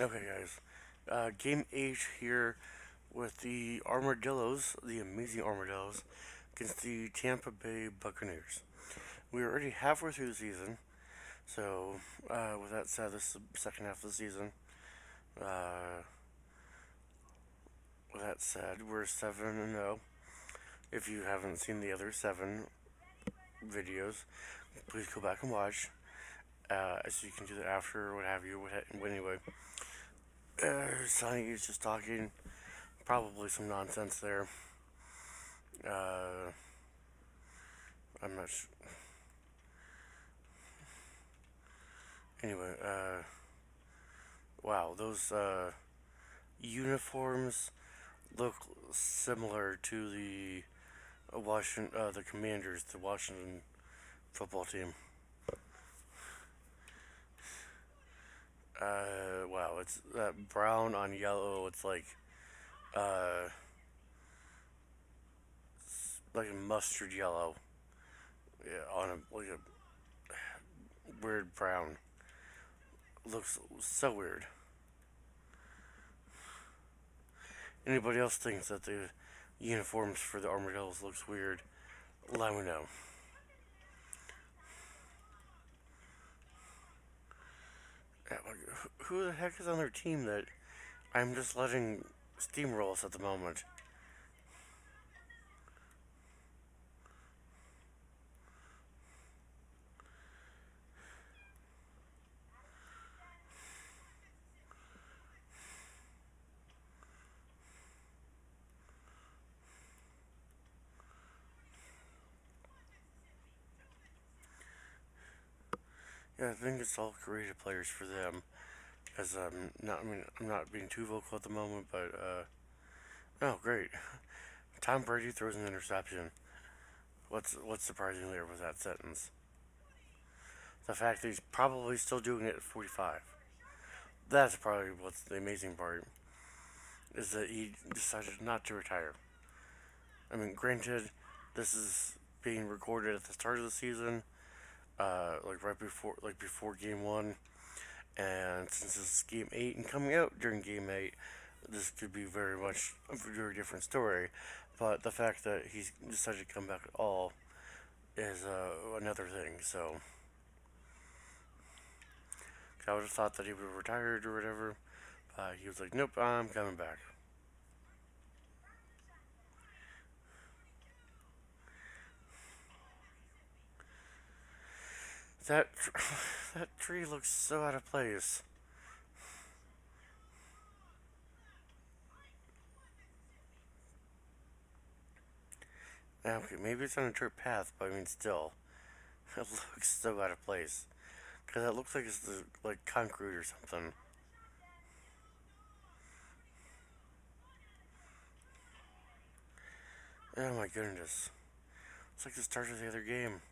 Okay, guys. Game 8 here with the Armadillos, the amazing Armadillos, against the Tampa Bay Buccaneers. We're already halfway through the season, so with that said, this is the second half of the season. Uh, with that said, we're 7-0. If you haven't seen the other 7 videos, please go back and watch. So you can do that after or what have you. Anyway, Sonny is just talking, probably some nonsense there. Uh, I'm not sure. Anyway, wow, those uniforms look similar to the Commanders, the Washington football team. Wow, it's brown on yellow. It's uh, like a mustard yellow. Yeah, on a weird brown. Looks so weird. Anybody else thinks that the uniforms for the Armadillos looks weird? Let me know. Who the heck is on their team that I'm just letting steamroll us at the moment? Yeah, I think it's all creative players for them. As not, I mean, I'm not being too vocal at the moment, but oh, great! Tom Brady throws an interception. What's surprising there with that sentence? The fact that he's probably still doing it at 45. That's probably what's the amazing part is that he decided not to retire. I mean, granted, this is being recorded at the start of the season, like before game one, and since this is game eight and coming out during game eight, this could be very much a very different story. But the fact that he's decided to come back at all is another thing. So I would have thought that he would have retired or whatever. He was like, "Nope, I'm coming back." That that tree looks so out of place. Okay, maybe it's on a dirt path, but I mean, still, it looks so out of place. Cause it looks like it's like concrete or something. Oh my goodness, it's like the start of the other game.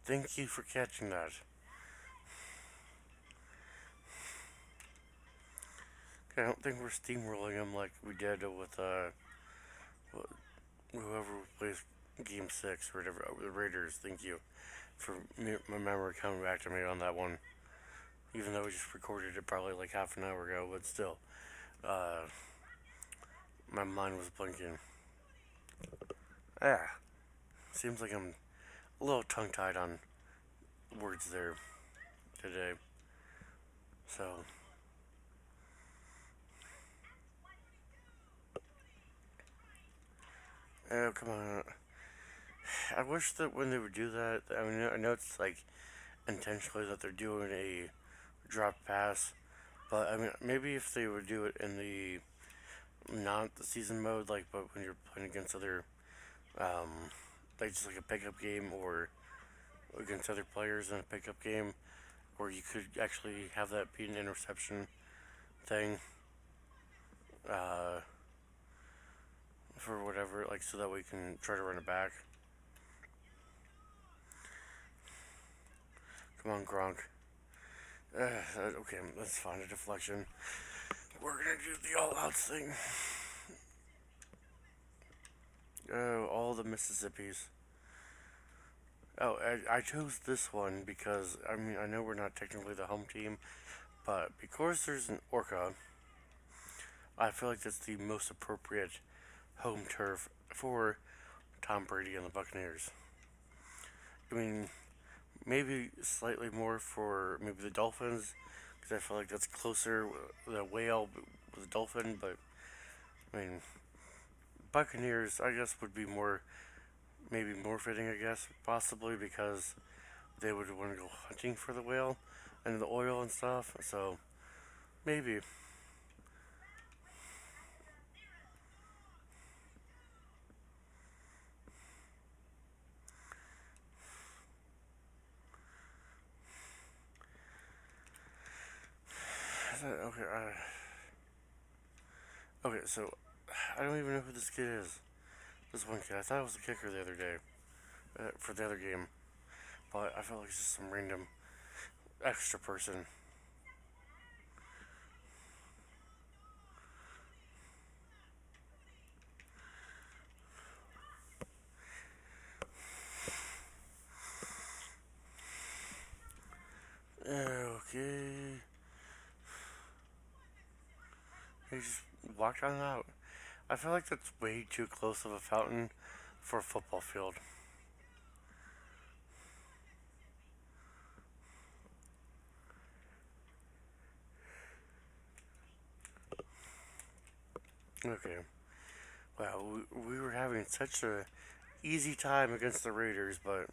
Thank you for catching that. I don't think we're steamrolling them like we did with whoever plays Game Six or whatever. The Raiders. Thank you for my memory coming back to me on that one. Even though we just recorded it probably like half an hour ago, but still, uh, my mind was blinking. Ah, seems like I'm a little tongue tied on words there today. So, oh come on. I wish that when they would do that, I mean, I know it's like intentionally that they're doing a drop pass, but I mean, maybe if they would do it in the not the season mode, like, but when you're playing against other, um, like just like a pickup game or against other players in a pickup game, where you could actually have that be an interception thing, uh, for whatever, like, so that we can try to run it back. Come on, Gronk. Okay, let's find a deflection. We're gonna do the all outs thing. Oh, all the Mississippis. Oh, I chose this one because I mean I know we're not technically the home team, but because there's an orca, I feel like that's the most appropriate home turf for Tom Brady and the Buccaneers. I mean, maybe slightly more for maybe the Dolphins because I feel like that's closer the whale with the dolphin, but I mean Buccaneers I guess would be more maybe more fitting I guess possibly because they would want to go hunting for the whale and the oil and stuff. So maybe. Okay. Okay. So I don't even know who this kid is. This one kid. I thought it was the kicker the other day for the other game, but I felt like it's just some random extra person. Okay. He just walked on out. I feel like that's way too close of a fountain for a football field. Okay. Wow, we were having such a easy time against the Raiders, but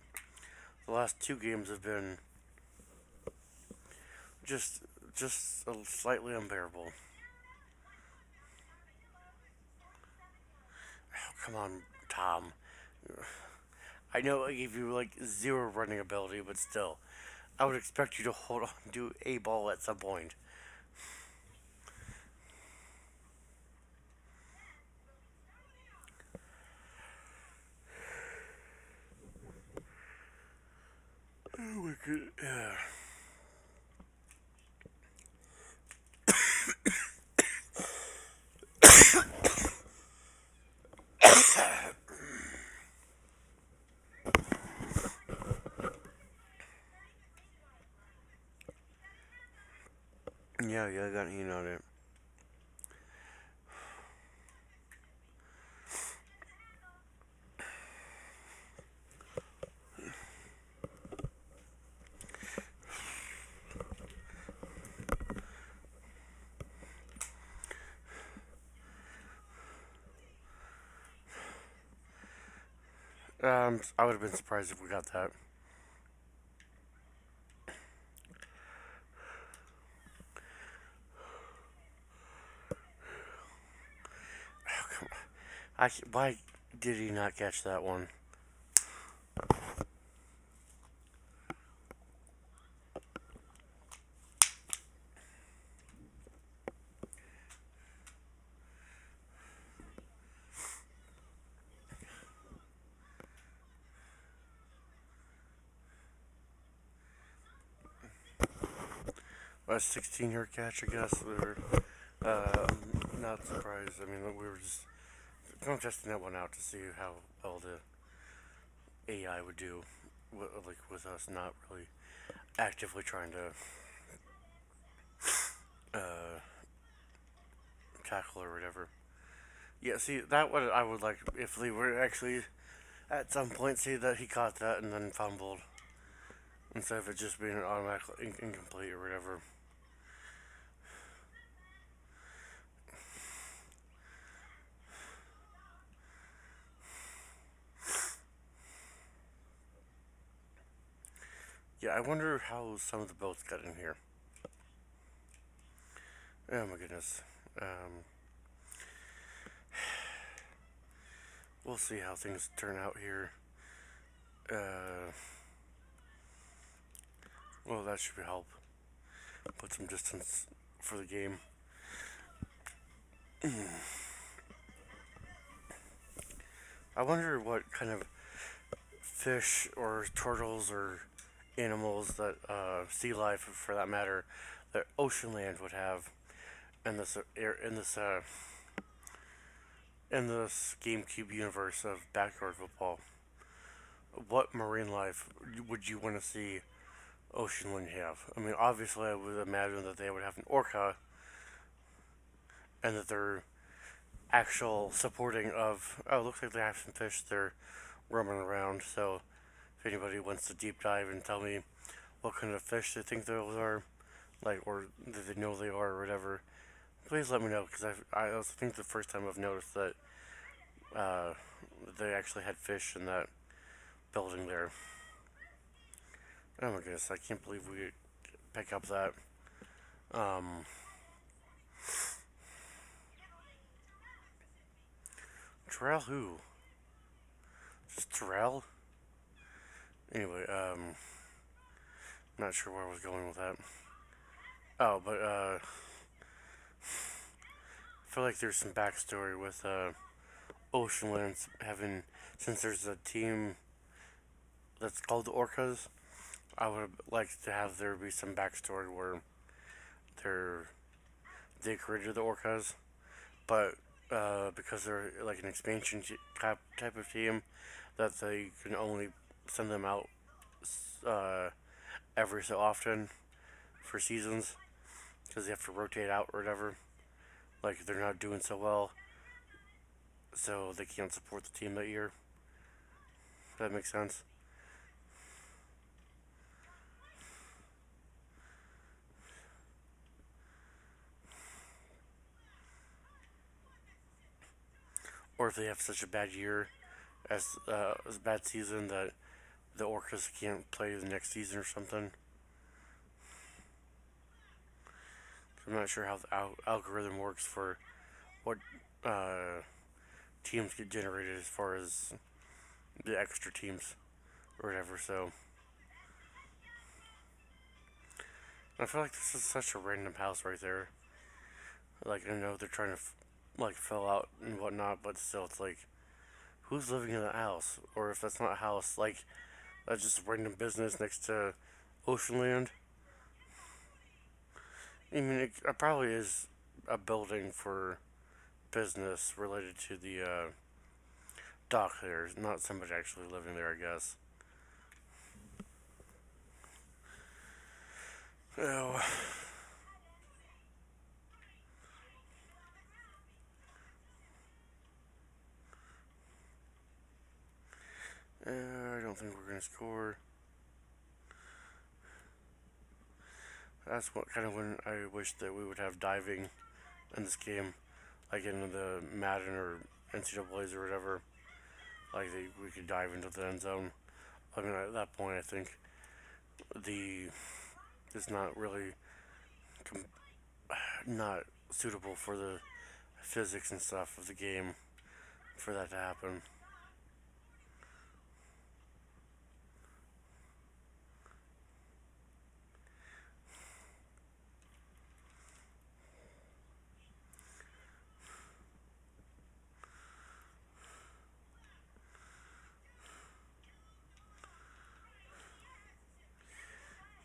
the last two games have been just slightly unbearable. Oh, come on, Tom. I know I gave you like zero running ability, but still, I would expect you to hold on to a ball at some point. Oh my god. Yeah. Yeah, I got Ian on it. I would have been surprised if we got that. Why did he not catch that one? 16-yard catch, I guess. I'm not surprised. I mean, we were just testing that one out to see how well the AI would do, like with us not really actively trying to uh, tackle or whatever. Yeah, see that one I would like if we were actually at some point see that he caught that and then fumbled instead of it just being an automatic incomplete or whatever. Yeah, I wonder how some of the boats got in here. Oh my goodness. Um, we'll see how things turn out here. Uh, well, that should help. Put some distance for the game. I wonder what kind of fish or turtles or animals that sea life, for that matter, that ocean land would have in this in this GameCube universe of backyard football. what marine life would you want to see ocean land have? I mean, obviously, I would imagine that they would have an orca, and that they're actual supporting of. Oh, looks like they have some fish they're roaming around. So, if anybody wants to deep dive and tell me what kind of fish they think those are, like, or that they know they are, or whatever, please let me know because I also think the first time I've noticed that uh, they actually had fish in that building there. Oh my goodness, I can't believe we pick up that. Um, Terrell who? Just Terrell? Anyway, not sure where I was going with that. Oh, but I feel like there's some backstory with Oceanlands having, since there's a team that's called the Orcas. I would like to have there be some backstory where they're they created the Orcas, but because they're like an expansion type of team, that they can only send them out uh, every so often for seasons because they have to rotate out or whatever. Like they're not doing so well, so they can't support the team that year. If that makes sense. Or if they have such a bad year as a bad season that the Orcas can't play the next season or something. I'm not sure how the algorithm works for what uh, teams get generated as far as the extra teams or whatever. So I feel like this is such a random house right there. Like I know they're trying to like fill out and whatnot, but still, it's like who's living in that house? Or if that's not a house, like that's just a random business next to Oceanland. I mean, it probably is a building for business related to the dock there, not somebody actually living there, I guess. Oh, I don't think we're gonna score. That's what kind of when I wish that we would have diving in this game, like in the Madden or NCAA's or whatever. Like we could dive into the end zone. I mean, at that point, I think the it's not really com- not suitable for the physics and stuff of the game for that to happen.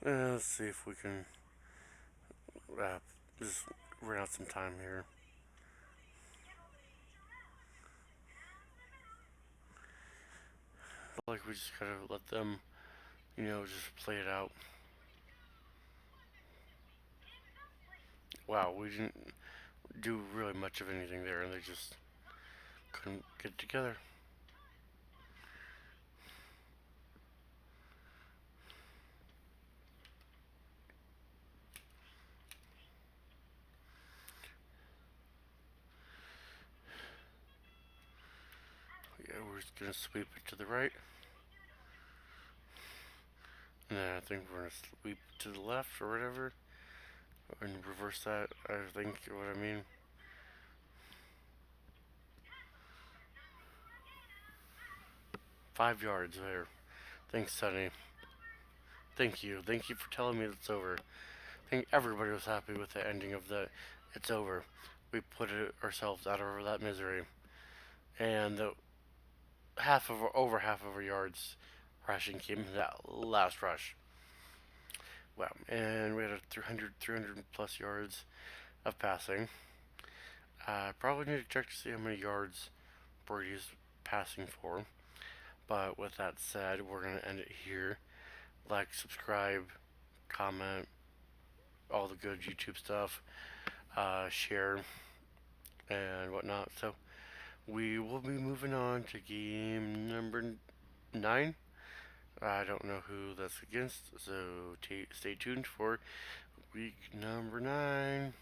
Let's see if we can uh, just run out some time here. Like we just gotta let them, just play it out. Wow, we didn't do really much of anything there, and they just couldn't get it together. Yeah, we're just gonna sweep it to the right, and then I think we're gonna sweep to the left or whatever, and reverse that. I think what I mean. 5 yards there. Thanks, Sonny. Thank you. Thank you for telling me it's over. I think everybody was happy with the ending of the it's over. We put it ourselves out of that misery. And the over half of our yards rushing came in that last rush. Wow. And we had a 300 plus yards of passing. Probably need to check to see how many yards Brady's passing for. But with that said, we're going to end it here. Like, subscribe, comment, all the good YouTube stuff, share, and whatnot. So we will be moving on to game number 9. I don't know who that's against, so stay tuned for week number 9.